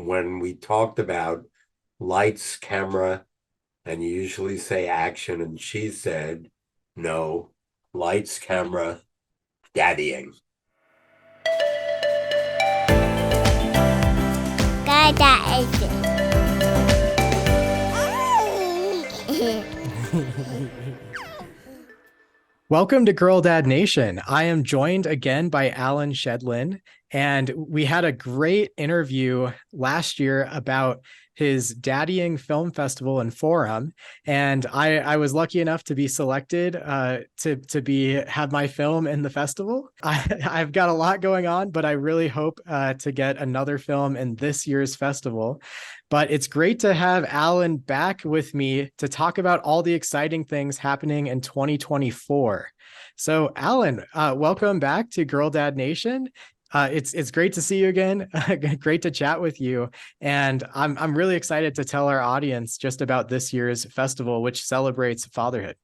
when we talked about lights, camera, and you usually say action, and she said, no, lights, camera, daddying. Welcome to Girl Dad Nation. I am joined again by Allan Shedlin, and we had a great interview last year about his Daddying Film Festival and Forum. And I was lucky enough to be selected to have my film in the festival. I've got a lot going on, but I really hope to get another film in this year's festival. But it's great to have Allan back with me to talk about all the exciting things happening in 2024. So, Allan, welcome back to Girl Dad Nation. It's great to see you again. Great to chat with you, and I'm really excited to tell our audience just about this year's festival, which celebrates fatherhood.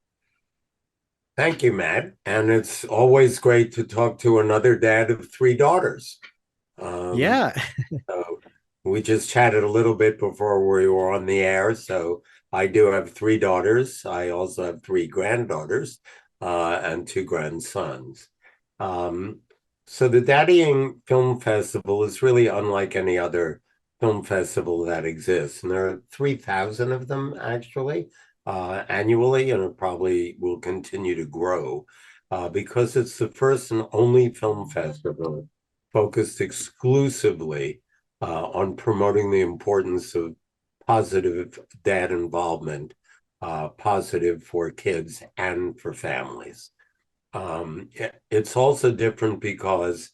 Thank you, Matt. And it's always great to talk to another dad of three daughters. Um, Yeah. so we just chatted a little bit before we were on the air. So I do have three daughters. I also have three granddaughters and two grandsons. Um, so the Daddying Film Festival is really unlike any other film festival that exists. And there are 3,000 of them actually annually, and it probably will continue to grow because it's the first and only film festival focused exclusively on promoting the importance of positive dad involvement, positive for kids and for families. It's also different because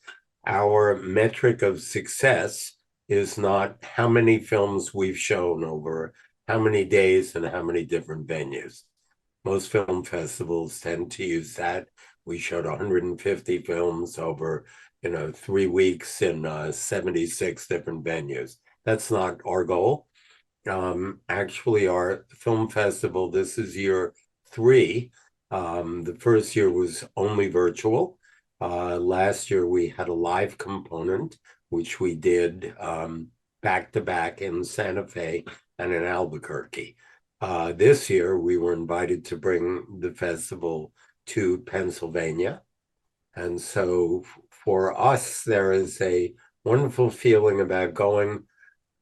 our metric of success is not how many films we've shown over how many days and how many different venues. Most film festivals tend to use that. We showed 150 films over 3 weeks in 76 different venues. That's not our goal. Actually, our film festival, this is year three. The first year was only virtual. Last year, we had a live component, which we did back to back in Santa Fe and in Albuquerque. This year, we were invited to bring the festival to Pennsylvania. And so for us, there is a wonderful feeling about going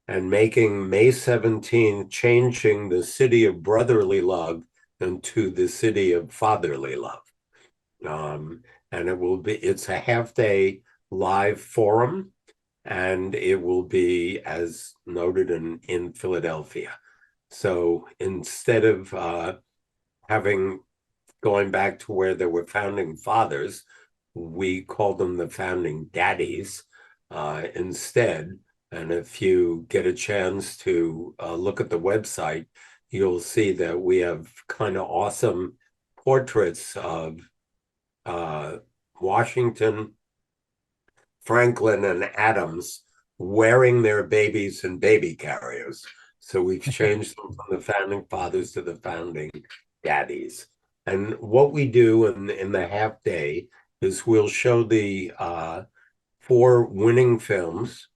and making May 17th, changing the city of brotherly love into the city of fatherly love. And it's a half day live forum, and it will be, as noted, in Philadelphia. So instead of going back to where there were founding fathers, we call them the founding daddies instead. And if you get a chance to look at the website, you'll see that we have kind of awesome portraits of Washington, Franklin, and Adams wearing their babies in baby carriers. So we've changed them from the founding fathers to the founding daddies. And what we do in the half day is we'll show the four winning films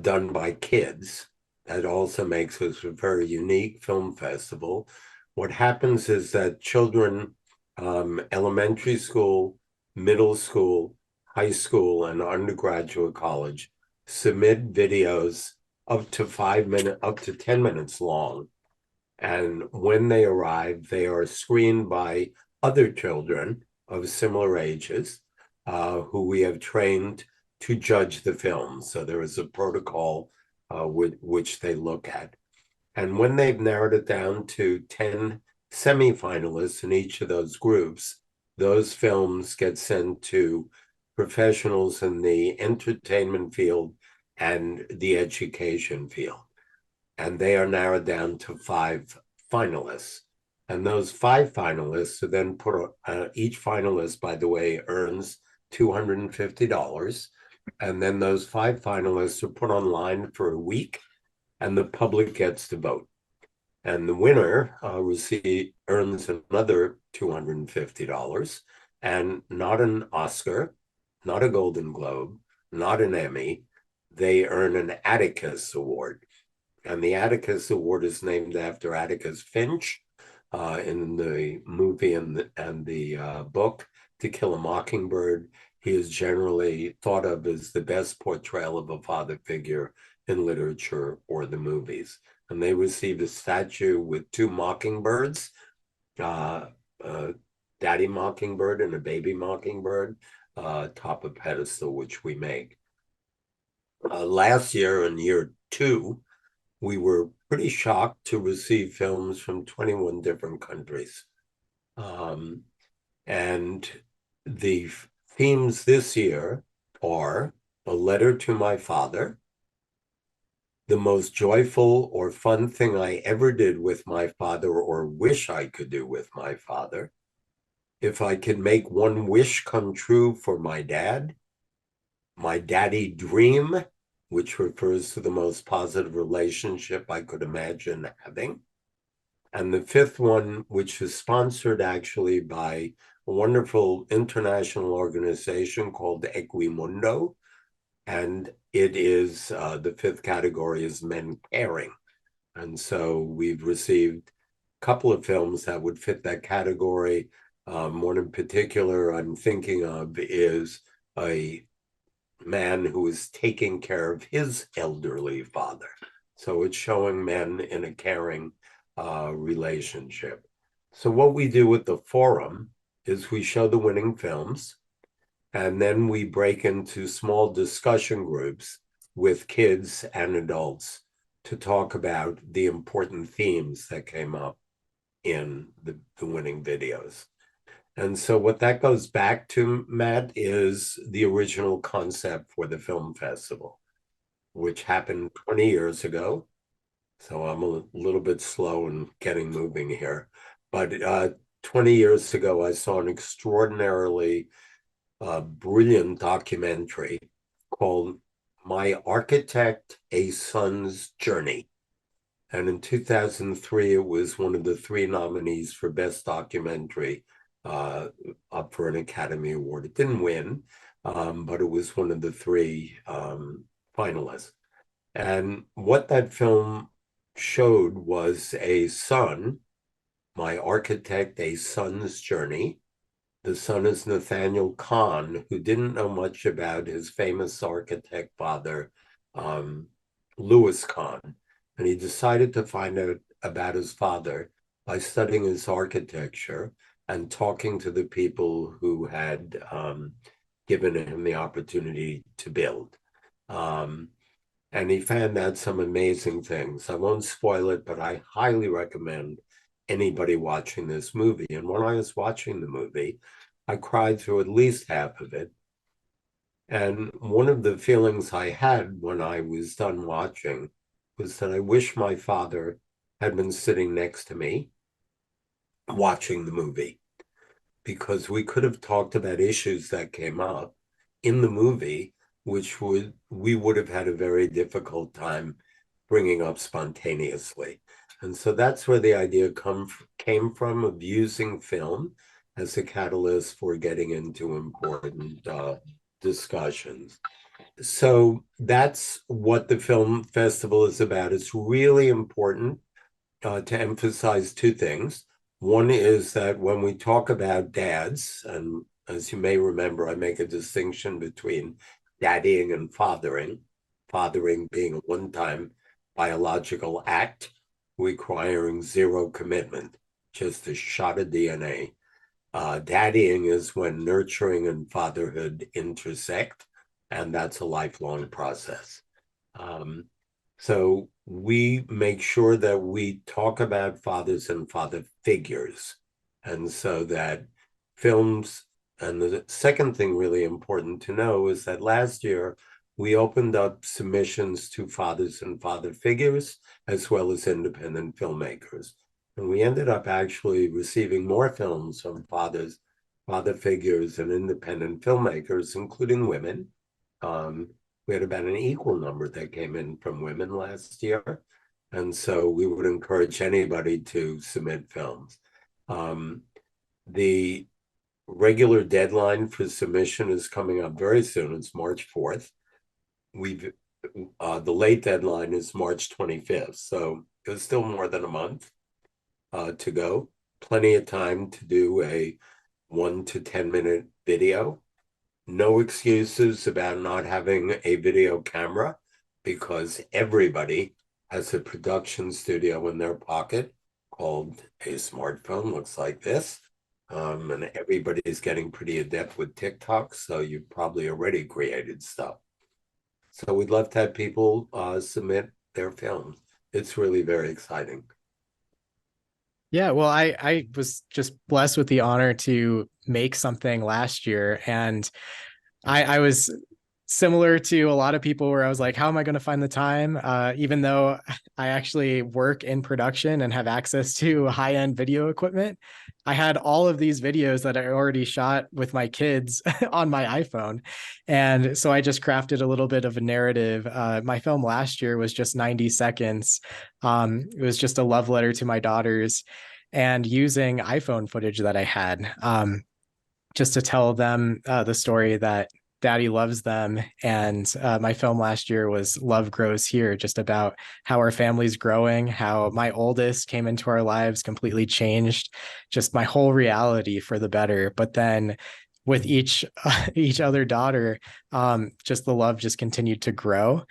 done by kids. That also makes us a very unique film festival. What happens is that children, elementary school, middle school, high school, and undergraduate college submit videos up to 5 minutes, up to 10 minutes long. And when they arrive, they are screened by other children of similar ages who we have trained to judge the film. So there is a protocol which they look at. And when they've narrowed it down to 10 semifinalists in each of those groups, those films get sent to professionals in the entertainment field and the education field. And they are narrowed down to 5 finalists. And those 5 finalists are then each finalist, by the way, earns $250. And then those 5 finalists are put online for a week, and the public gets to vote. And the winner earns another $250, and not an Oscar, not a Golden Globe, not an Emmy. they earn an Atticus Award. And the Atticus Award is named after Atticus Finch in the movie and the book, To Kill a Mockingbird. He is generally thought of as the best portrayal of a father figure in literature or the movies. And they received a statue with two mockingbirds, uh, uh, Daddy Mockingbird and a baby mockingbird, top of pedestal, which we make. Last year, in year two, we were pretty shocked to receive films from 21 different countries. Um, and the themes this year are A Letter to My Father, The Most Joyful or Fun Thing I Ever Did with My Father or Wish I Could Do with My Father, If I Could Make One Wish Come True for My Dad, My Daddy Dream, which refers to the most positive relationship I could imagine having. And the fifth one, which is sponsored actually by a wonderful international organization called Equimundo. And it is the fifth category is men caring. And so we've received a couple of films that would fit that category. One in particular I'm thinking of is a man who is taking care of his elderly father. So it's showing men in a caring relationship. So what we do with the forum is we show the winning films, and then we break into small discussion groups with kids and adults to talk about the important themes that came up in the winning videos. And so what that goes back to, Matt, is the original concept for the film festival, which happened 20 years ago. So I'm a little bit slow in getting moving here. But 20 years ago, I saw an extraordinarily brilliant documentary called My Architect, A Son's Journey. And in 2003, it was one of the three nominees for Best Documentary up for an Academy Award. It didn't win, but it was one of the three finalists. And what that film showed was a son, My Architect, A Son's Journey. The son is Nathaniel Kahn, who didn't know much about his famous architect father, um, Louis Kahn. And he decided to find out about his father by studying his architecture and talking to the people who had given him the opportunity to build. Um, and he found out some amazing things. I won't spoil it, but I highly recommend anybody watching this movie. And when I was watching the movie, I cried through at least half of it. And one of the feelings I had when I was done watching was that I wish my father had been sitting next to me watching the movie, because we could have talked about issues that came up in the movie, which we would have had a very difficult time bringing up spontaneously. And so that's where the idea came from, of using film as a catalyst for getting into important discussions. So that's what the film festival is about. It's really important to emphasize two things. One is that when we talk about dads, and as you may remember, I make a distinction between daddying and fathering, fathering being a one time biological act requiring zero commitment, just a shot of DNA. Daddying is when nurturing and fatherhood intersect, and that's a lifelong process. Um, so we make sure that we talk about fathers and father figures. And so that films, and the second thing really important to know is that last year we opened up submissions to fathers and father figures, as well as independent filmmakers. And we ended up actually receiving more films from fathers, father figures, and independent filmmakers, including women. We had about an equal number that came in from women last year. And so we would encourage anybody to submit films. The regular deadline for submission is coming up very soon. It's March 4th. We've The late deadline is March 25th. So there's still more than a month to go. Plenty of time to do a 1 to 10 minute video. No excuses about not having a video camera because everybody has a production studio in their pocket called a smartphone, looks like this. And everybody's getting pretty adept with TikTok, so you've probably already created stuff. So we'd love to have people submit their films. It's really very exciting. Yeah, well, I was just blessed with the honor to make something last year, and I was similar to a lot of people where I was like, how am I going to find the time? Even though I actually work in production and have access to high-end video equipment, I had all of these videos that I already shot with my kids on my iPhone. And so I just crafted a little bit of a narrative. My film last year was just 90 seconds. It was just a love letter to my daughters and using iPhone footage that I had. Just to tell them the story that daddy loves them. And my film last year was Love Grows Here, just about how our family's growing, how my oldest came into our lives, completely changed just my whole reality for the better. But then with each other daughter, just the love just continued to grow.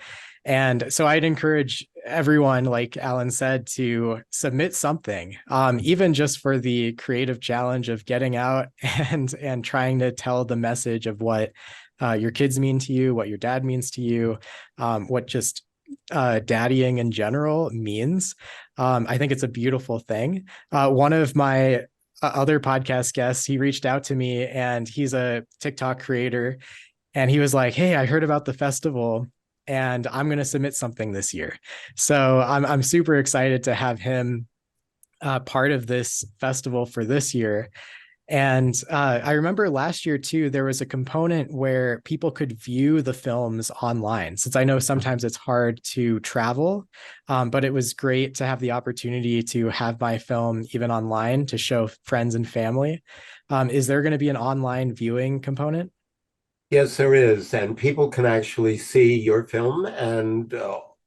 And so I'd encourage everyone, like Allan said, to submit something, even just for the creative challenge of getting out and trying to tell the message of what your kids mean to you, what your dad means to you, what just daddying in general means. I think it's a beautiful thing. One of my other podcast guests, he reached out to me and he's a TikTok creator. And he was like, "Hey, I heard about the festival and I'm going to submit something this year." So I'm super excited to have him part of this festival for this year. And I remember last year too, there was a component where people could view the films online. Since I know sometimes it's hard to travel, but it was great to have the opportunity to have my film even online to show friends and family. Is there going to be an online viewing component? Yes, there is. And people can actually see your film and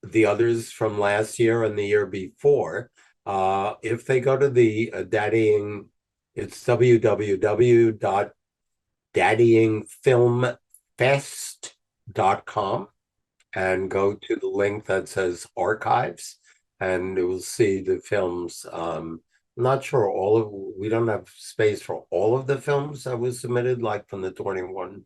the others from last year and the year before. If they go to the Daddying, it's www.daddyingfilmfest.com and go to the link that says archives and it will see the films. I'm not sure we don't have space for all of the films that was submitted, like from the 21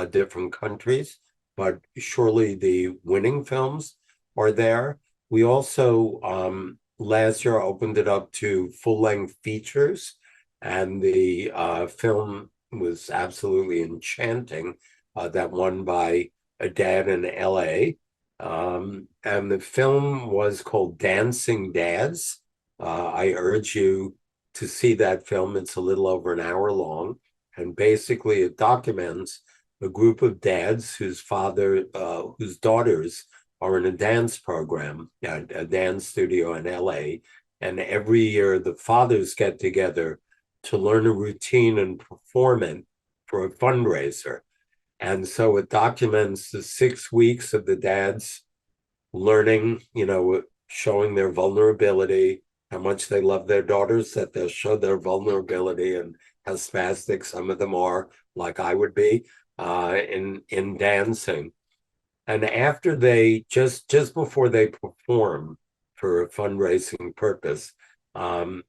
different countries, but surely the winning films are there. We also last year opened it up to full-length features, and the film was absolutely enchanting. That won by a dad in LA. And the film was called Dancing Dads. I urge you to see that film. It's a little over an hour long. And basically, it documents a group of dads whose daughters are in a dance program at a dance studio in LA. And every year, the fathers get together to learn a routine and perform it for a fundraiser. And so it documents the 6 weeks of the dads learning, showing their vulnerability, how much they love their daughters, that they'll show their vulnerability and how spastic some of them are, like I would be, in dancing. And after just before they perform for a fundraising purpose, um,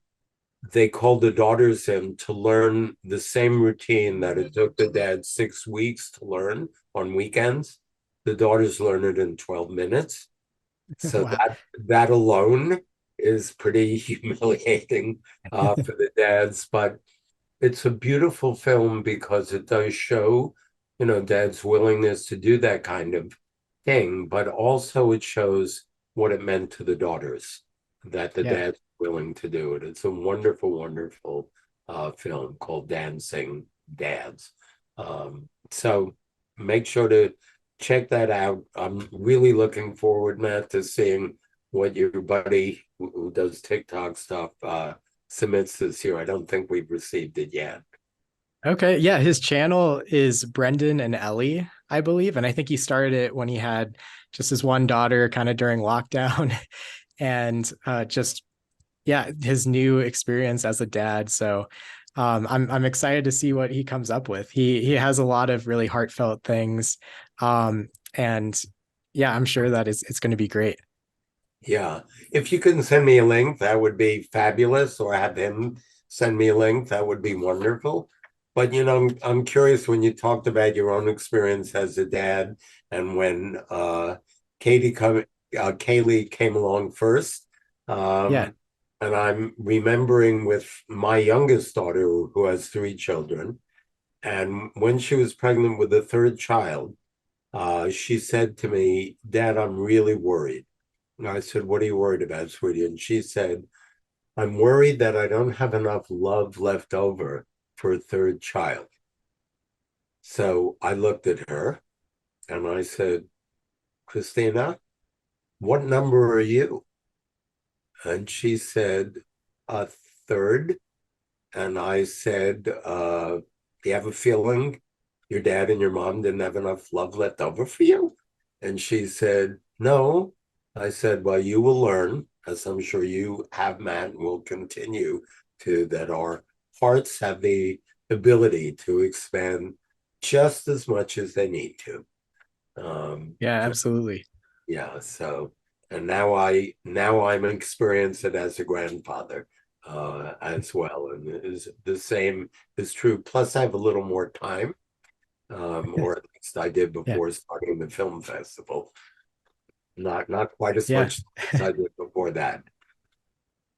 they called the daughters in to learn the same routine that it took the dad 6 weeks to learn on weekends. The daughters learn it in 12 minutes. So Wow. that alone is pretty humiliating for the dads, but it's a beautiful film because it does show, dad's willingness to do that kind of thing, but also it shows what it meant to the daughters that the Yeah. dad's willing to do it. It's a wonderful, wonderful film called Dancing Dads. So make sure to check that out. I'm really looking forward, Matt, to seeing what your buddy who does TikTok stuff submits this year. I don't think we've received it yet. Okay. Yeah, his channel is Brendan and Ellie, I believe. And I think he started it when he had just his one daughter kind of during lockdown and just yeah, his new experience as a dad. So I'm excited to see what he comes up with. He has a lot of really heartfelt things. And yeah, I'm sure that it's going to be great. Yeah. If you can send me a link, that would be fabulous, or have him send me a link, that would be wonderful. But I'm curious when you talked about your own experience as a dad and when Katie come Kaylee came along first. Yeah. Um, and I'm remembering with my youngest daughter who has three children, and when she was pregnant with the third child, she said to me, "Dad, I'm really worried." And I said, "What are you worried about, sweetie?" And she said, "I'm worried that I don't have enough love left over for a third child." So I looked at her and I said, "Christina, what number are you?" And she said, "A third." And I said, "Do you have a feeling your dad and your mom didn't have enough love left over for you?" And she said, "No." I said, "Well, you will learn, as I'm sure you have, Matt, and will continue to, that our hearts have the ability to expand just as much as they need to." Yeah, Just, absolutely. yeah. So, and now I'm experienced it as a grandfather as well, and is the same is true. Plus, I have a little more time, or at least I did Yeah. before starting the film festival. Not quite as Yeah. much as I did before that.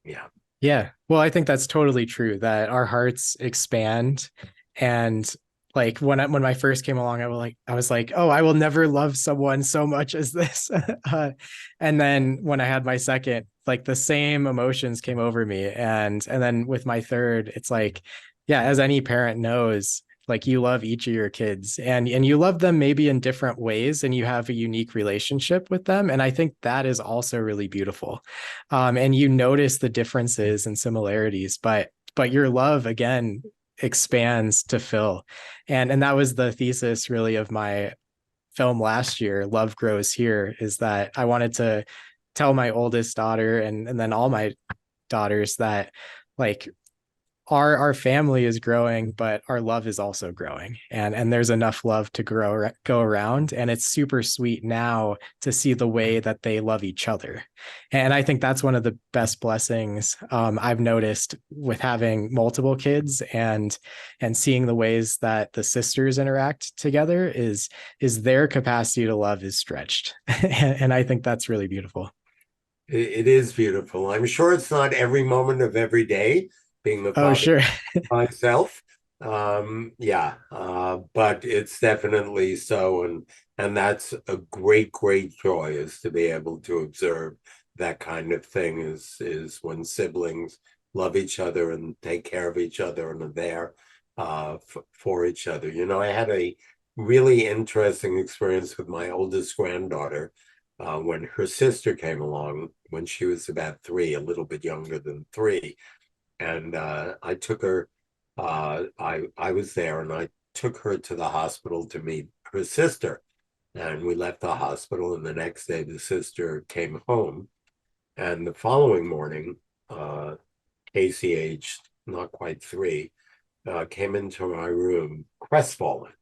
Yeah. Yeah. Well, I think that's totally true that our hearts expand. And like when I first came along, I was like, oh, I will never love someone so much as this. And then when I had my second, like the same emotions came over me. And then with my third, it's like, yeah, as any parent knows, like you love each of your kids and you love them maybe in different ways and you have a unique relationship with them. And I think that is also really beautiful, and you notice the differences and similarities, but your love again expands to fill, and that was the thesis really of my film last year, Love Grows Here, is that I wanted to tell my oldest daughter and then all my daughters that like our family is growing, but our love is also growing, and there's enough love to go around, and it's super sweet now to see the way that they love each other, and I think that's one of the best blessings I've noticed with having multiple kids and seeing the ways that the sisters interact together is their capacity to love is stretched, and I think that's really beautiful. It is beautiful. I'm sure it's not every moment of every day being a Oh, father sure. myself. Yeah, but it's definitely so, and that's a great joy, is to be able to observe that kind of thing. Is when siblings love each other and take care of each other and are there for each other. I had a really interesting experience with my oldest granddaughter when her sister came along when she was about three, a little bit younger than three, and I took her. I was there, and I took her to the hospital to meet her sister. And we left the hospital, and the next day the sister came home. And the following morning, Casey, aged not quite three, came into my room crestfallen.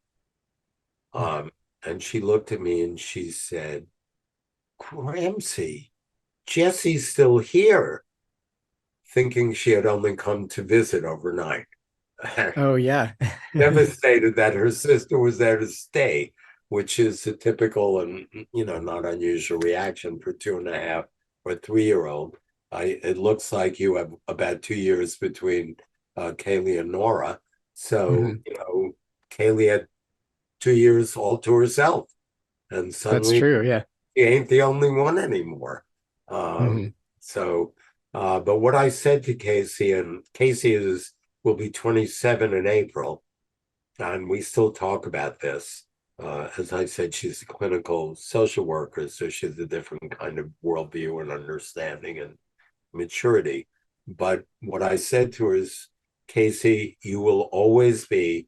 Um, and she looked at me and she said, "Cramsey, Jesse's still here," thinking she had only come to visit overnight. Oh yeah. Devastated that her sister was there to stay, which is a typical and not unusual reaction for 2.5 or 3-year old. It looks like you have about 2 years between Kaylee and Nora, so Mhm. Kaylee had 2 years all to herself, and That's suddenly true, yeah. she ain't the only one anymore. Um, Mhm. so, but what I said to Casey, and Casey will be 27 in April, and we still talk about this. As I said, she's a clinical social worker, so she has a different kind of worldview and understanding and maturity. But what I said to her is, "Casey, you will always be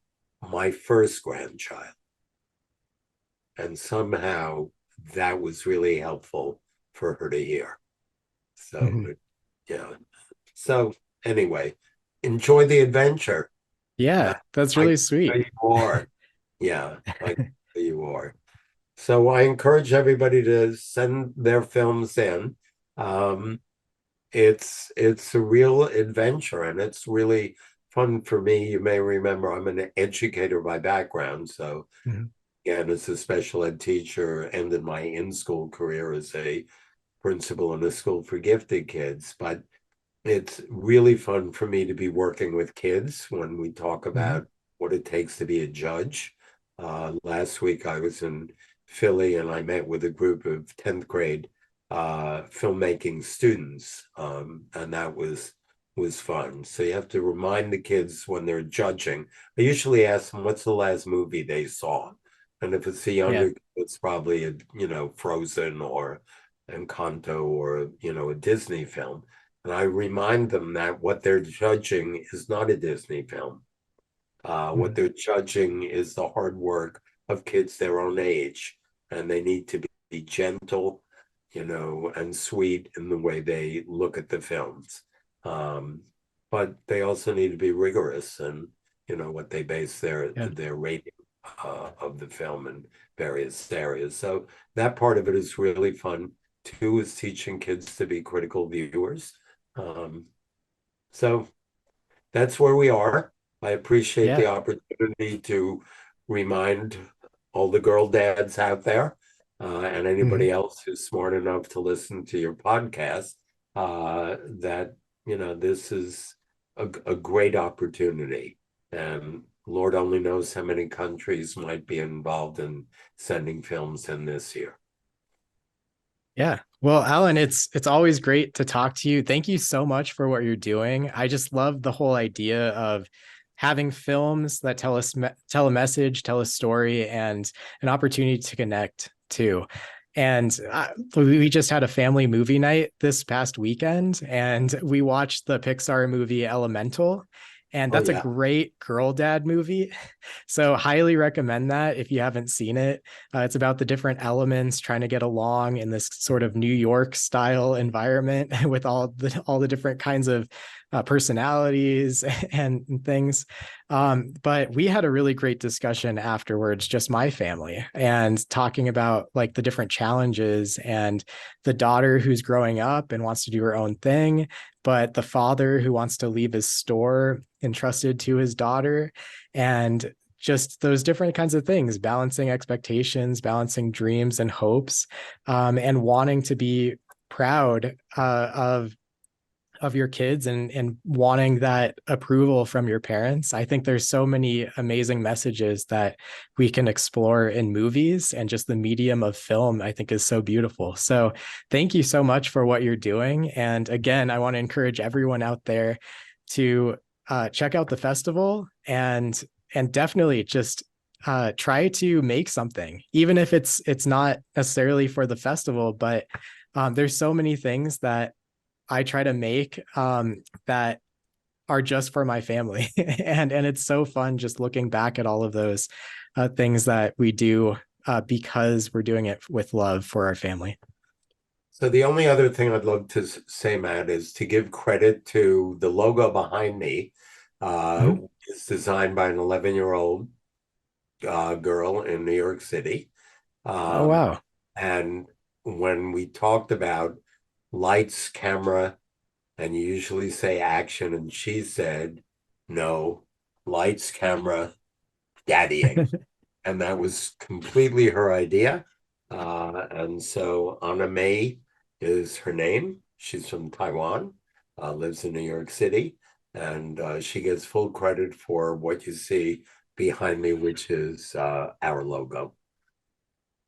my first grandchild. And somehow that was really helpful for her to hear. So, Mhm. yeah. So, anyway, enjoy the adventure. Uh, Yeah, that's I really sweet. you are. Yeah, you are. So I encourage everybody to send their films in. Um, it's a real adventure and it's really fun for me. You may remember I'm an educator by background, so Mhm. again, as a special ed teacher, ended my in-school career as a principal in a school for gifted kids. But it's really fun for me to be working with kids when we talk Mhm. about what it takes to be a judge. Last week I was in Philly and I met with a group of 10th grade filmmaking students, and that was fun. So you have to remind the kids when they're judging. I usually ask them what's the last movie they saw, and if it's a Yeah. younger kid, it's probably a Frozen or Encanto or a Disney film. And I remind them that what they're judging is not a Disney film. What Mhm. they're judging is the hard work of kids their own age, and they need to be gentle, and sweet in the way they look at the films. Um, but they also need to be rigorous in, what they base their Yeah. their rating of the film in various areas. So that part of it is really fun. Two is teaching kids to be critical viewers. Um, so that's where we are. I appreciate Yeah. the opportunity to remind all the girl dads out there, and Mhm. anybody else who's smart enough to listen to your podcast, that this is a great opportunity. And Lord only knows how many countries might be involved in sending films in this year. Yeah. Well, Alan, it's always great to talk to you. Thank you so much for what you're doing. I just love the whole idea of having films that tell a message, tell a story, and an opportunity to connect too. And we just had a family movie night this past weekend, and we watched the Pixar movie Elemental. And Oh that's a yeah. great girl dad movie. So highly recommend that if you haven't seen it. It's about the different elements trying to get along in this sort of New York style environment with all the different kinds of personalities and things. But we had a really great discussion afterwards, just my family, and talking about like the different challenges and the daughter who's growing up and wants to do her own thing, but the father who wants to leave his store entrusted to his daughter, and just those different kinds of things, balancing expectations, balancing dreams and hopes, and wanting to be proud of your kids and wanting that approval from your parents. I think there's so many amazing messages that we can explore in movies, and just the medium of film I think is so beautiful. So thank you so much for what you're doing. And again, I want to encourage everyone out there to check out the festival, and definitely just try to make something, even if it's not necessarily for the festival. But there's so many things that I try to make that are just for my family. And it's so fun just looking back at all of those things that we do because we're doing it with love for our family. So the only other thing I'd love to say, Matt, is to give credit to the logo behind me. Mhm. It's designed by an 11-year-old girl in New York City. Oh, Um, wow. and when we talked about lights, camera, and you usually say action, and she said, no, lights, camera, daddying. And that was completely her idea. And so Anna May is her name. She's from Taiwan, lives in New York City, and she gets full credit for what you see behind me, which is our logo.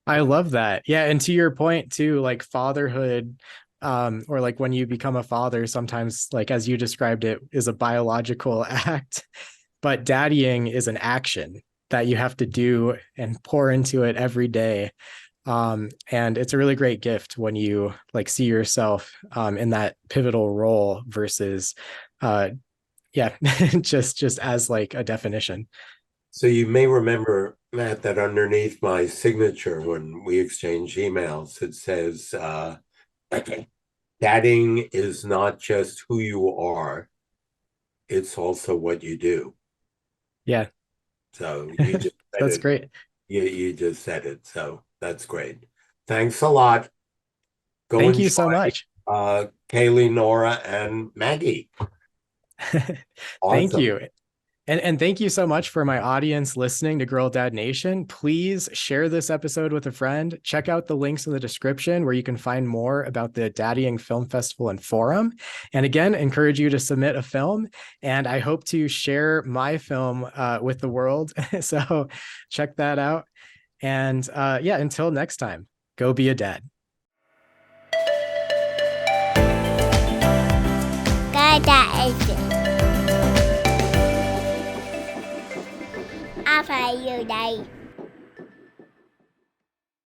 I love that. Yeah. And to your point too, like fatherhood, or like when you become a father, sometimes like as you described it, is a biological act, but daddying is an action that you have to do and pour into it every day. And it's a really great gift when you like see yourself in that pivotal role versus uh yeah, just as like a definition. So you may remember, Matt, that underneath my signature when we exchange emails, it says, dating is not just who you are, it's also what you do. Yeah, So you just said that's it. great. You just said it. So that's great. Thanks a lot. Go Thank you enjoy so much. Kaylee, Nora, and Maggie. Thank Awesome. you. And thank you so much for my audience listening to Girl Dad Nation. Please share this episode with a friend. Check out the links in the description where you can find more about the Daddying Film Festival and Forum. And again, encourage you to submit a film. And I hope to share my film with the world. So check that out. And yeah, until next time, go be a dad. Cái đại diện ai phải giờ đây